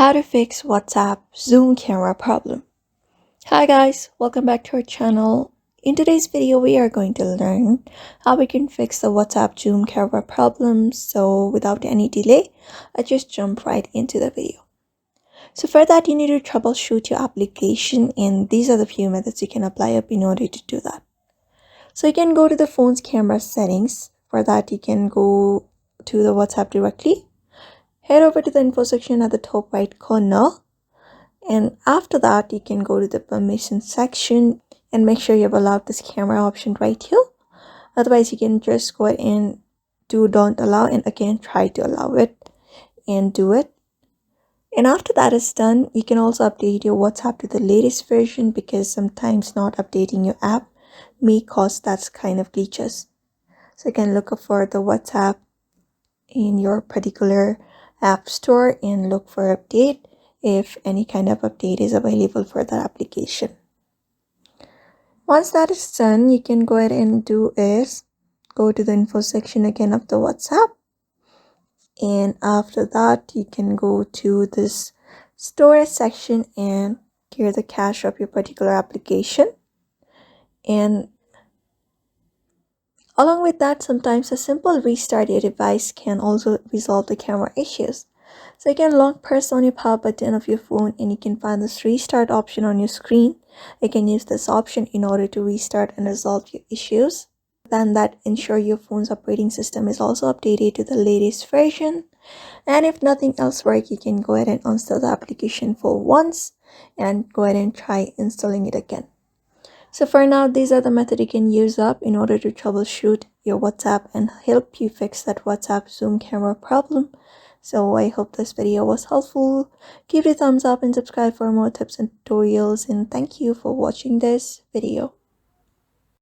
How to fix WhatsApp Zoom camera problem. Hi guys, welcome back to our channel. In today's video, we are going to learn how we can fix the WhatsApp Zoom camera problem. So without any delay, I just jump right into the video. So for that, you need to troubleshoot your application, and these are the few methods you can apply up in order to do that. So you can go to the phone's camera settings. For that, you can go to the WhatsApp directly. Head over to the info section at the top right corner, and after that you can go to the permission section and make sure you've allowed this camera option right here. Otherwise you can just go ahead and do don't allow, and again try to allow it and do it. And after that is done, you can also update your WhatsApp to the latest version, because sometimes not updating your app may cause that kind of glitches. So you can look for the WhatsApp in your particular app store and look for update if any kind of update is available for that application. Once that is done, you can go ahead and do is go to the info section again of the WhatsApp, and after that you can go to this storage section and clear the cache of your particular application. And along with that, sometimes a simple restart your device can also resolve the camera issues. So you can long press on your power button of your phone and you can find this restart option on your screen. You can use this option in order to restart and resolve your issues. Then that ensure your phone's operating system is also updated to the latest version. And if nothing else works, you can go ahead and uninstall the application for once and go ahead and try installing it again. So for now, these are the methods you can use up in order to troubleshoot your WhatsApp and help you fix that WhatsApp Zoom camera problem. So I hope this video was helpful. Give it a thumbs up and subscribe for more tips and tutorials, and thank you for watching this video.